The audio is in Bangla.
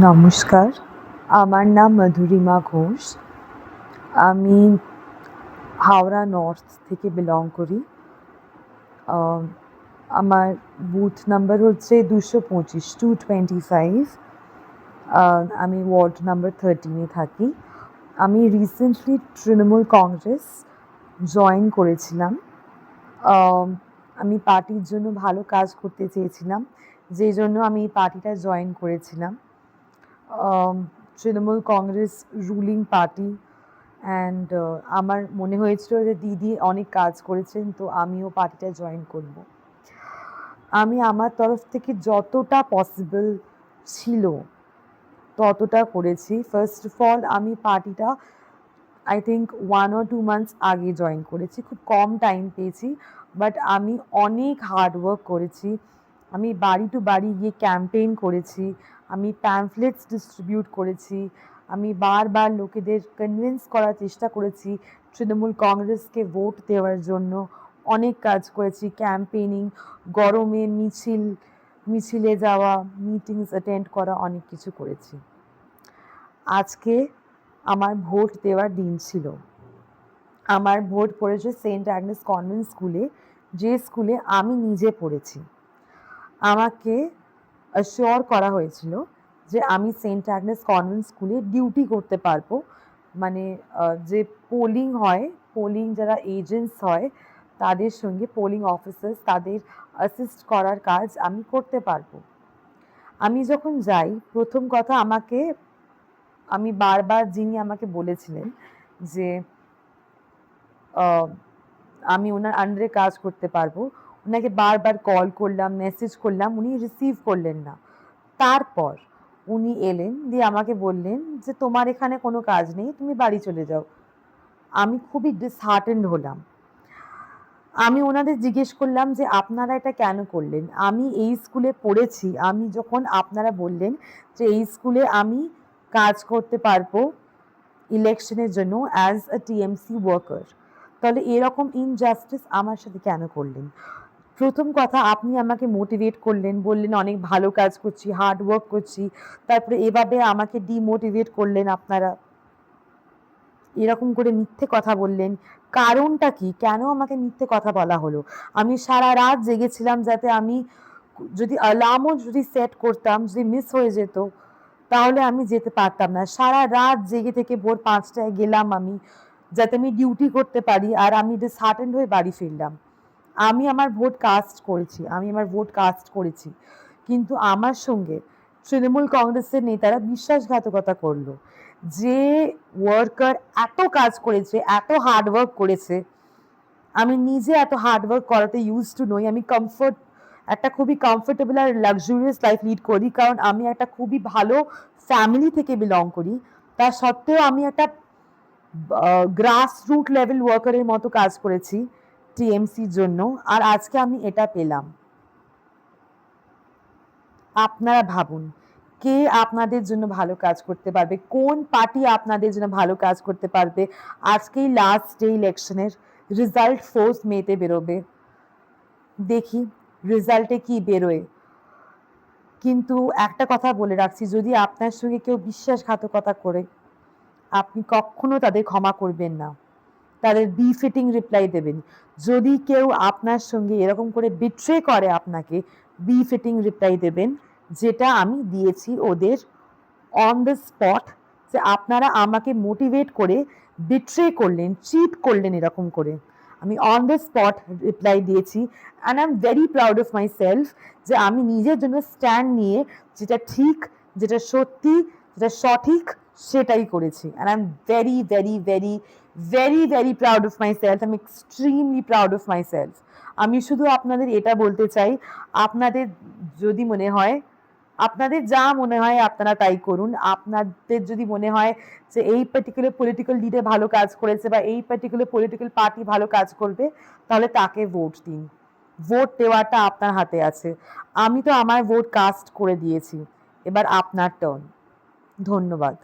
নমস্কার, আমার নাম মধুরিমা ঘোষ। আমি হাওড়া নর্থ থেকে বিলং করি। আমার বুথ নাম্বার হচ্ছে 225 225। আমি ওয়ার্ড নাম্বার 13-এ থাকি। আমি রিসেন্টলি তৃণমূল কংগ্রেস জয়েন করেছিলাম। আমি পার্টির জন্য ভালো কাজ করতে চেয়েছিলাম, যেই জন্য আমি এই পার্টিটা জয়েন করেছিলাম। Trinamool Congress ruling party, and আমার মনে হয়েছিল যে দিদি অনেক কাজ করেছেন, তো আমিও পার্টিটা জয়েন করব। আমি আমার তরফ থেকে যতটা পসিবল ছিল ততটা করেছি। ফার্স্ট অফ অল, আমি পার্টিটা আই থিঙ্ক 1 or 2 months আগে জয়েন করেছি, খুব কম টাইম পেয়েছি, বাট আমি অনেক হার্ডওয়ার্ক করেছি। আমি বাড়ি টু বাড়ি গিয়ে ক্যাম্পেইন করেছি, আমি প্যাম্ফলেটস ডিস্ট্রিবিউট করেছি, আমি বারবার লোকেদের কনভিন্স করার চেষ্টা করেছি তৃণমূল কংগ্রেসকে ভোট দেওয়ার জন্য। অনেক কাজ করেছি, ক্যাম্পেইনিং, গরমে মিছিলে যাওয়া, মিটিংস অ্যাটেন্ড করা, অনেক কিছু করেছি। আজকে আমার ভোট দেওয়ার দিন ছিল। আমার ভোট পড়েছে সেন্ট অ্যাগনেস কনভেন্ট স্কুলে, যে স্কুলে আমি নিজে পড়েছি। আমাকে অ্যাশিওর করা হয়েছিল যে আমি সেন্ট অ্যাগনেস কনভেন্ট স্কুলে ডিউটি করতে পারবো, মানে যে পোলিং হয়, পোলিং যারা এজেন্টস হয় তাদের সঙ্গে, পোলিং অফিসার্স, তাদের অ্যাসিস্ট করার কাজ আমি করতে পারবো। আমি যখন যাই, প্রথম কথা, আমি বারবার, যিনি আমাকে বলেছিলেন যে আমি ওনার আন্ডারে কাজ করতে পারবো, ওনাকে বারবার কল করলাম, মেসেজ করলাম, উনি রিসিভ করলেন না। তারপর উনি এলেন, দিয়ে আমাকে বললেন যে তোমার এখানে কোনো কাজ নেই, তুমি বাড়ি চলে যাও। আমি খুবই ডিসহার্টেন্ড হলাম। আমি ওনাদের জিজ্ঞেস করলাম যে আপনারা এটা কেন করলেন? আমি এই স্কুলে পড়েছি। আমি যখন আপনারা বললেন যে এই স্কুলে আমি কাজ করতে পারবো ইলেকশনের জন্য অ্যাজ আ টিএমসি ওয়ার্কার, তাহলে এরকম ইনজাস্টিস আমার সাথে কেন করলেন? প্রথম কথা, আপনি আমাকে মোটিভেট করলেন, বললেন অনেক ভালো কাজ করছি, হার্ড ওয়ার্ক করছি, তারপরে এভাবে আমাকে ডিমোটিভেট করলেন আপনারা, এরকম করে মিথ্যে কথা বললেন। কারণটা কি? কেন আমাকে মিথ্যে কথা বলা হলো? আমি সারা রাত জেগেছিলাম, যাতে আমি, যদি অ্যালার্মও যদি সেট করতাম, যদি মিস হয়ে যেত তাহলে আমি যেতে পারতাম না। সারা রাত জেগে থেকে ভোর 5টায় গেলাম আমি, যাতে আমি ডিউটি করতে পারি, আর আমি ডিসহার্টেন্ড হয়ে বাড়ি ফিরলাম। আমি আমার ভোট কাস্ট করেছি, কিন্তু আমার সঙ্গে তৃণমূল কংগ্রেসের নেতারা বিশ্বাসঘাতকতা করলো। যে ওয়ার্কার এত কাজ করেছে, এত হার্ডওয়ার্ক করেছে, আমি নিজে এত হার্ডওয়ার্ক করাতে ইউজ টু নই। আমি একটা খুবই কমফোর্টেবল আর লাক্সুরিয়াস লাইফ লিড করি, কারণ আমি একটা খুবই ভালো ফ্যামিলি থেকে বিলং করি। তা সত্ত্বেও আমি একটা গ্রাস রুট লেভেল ওয়ার্কারের মতো কাজ করেছি টিএমসির জন্য, আর আজকে আমি এটা পেলাম। আপনারা ভাবুন, কে আপনাদের জন্য ভালো কাজ করতে পারবে? কোন পার্টি আপনাদের জন্য ভালো কাজ করতে পারবে? আজকেই লাস্ট ডে ইলেকশনের, রেজাল্ট 4 মেতে বেরোবে, দেখি রেজাল্টে কি বেরোয়। কিন্তু একটা কথা বলে রাখছি, যদি আপনার সঙ্গে কেউ বিশ্বাসঘাতকতা করে, আপনি কখনো তাদের ক্ষমা করবেন না, তাদের বিফিটিং রিপ্লাই দেবেন। যদি কেউ আপনার সঙ্গে এরকম করে বিট্রে করে, আপনাকে বিফিটিং রিপ্লাই দেবেন, যেটা আমি দিয়েছি ওদের অন দ্য স্পট, যে আপনারা আমাকে মোটিভেট করে বিট্রে করলেন, চিট করলেন, এরকম করে আমি অন দ্য স্পট রিপ্লাই দিয়েছি। And I am very proud of my self, যে আমি নিজের জন্য স্ট্যান্ড নিয়ে যেটা ঠিক, যেটা সত্যি, যেটা সঠিক, সেটাই করেছি। And I am very very very very very proud of my self. I am extremely proud of my self. আমি শুধু আপনাদের এটা বলতে চাই, আপনাদের যদি মনে হয়, আপনাদের যা মনে হয় আপনারা তাই করুন। আপনাদের যদি মনে হয় যে এই পার্টিকুলার পলিটিক্যাল লিডার ভালো কাজ করেছে, বা এই পার্টিকুলার পলিটিক্যাল পার্টি ভালো কাজ করবে, তাহলে তাকে ভোট দিন। ভোট দেওয়াটা আপনার হাতে আছে। আমি তো আমার ভোট কাস্ট করে দিয়েছি, এবার আপনার টার্ন। ধন্যবাদ।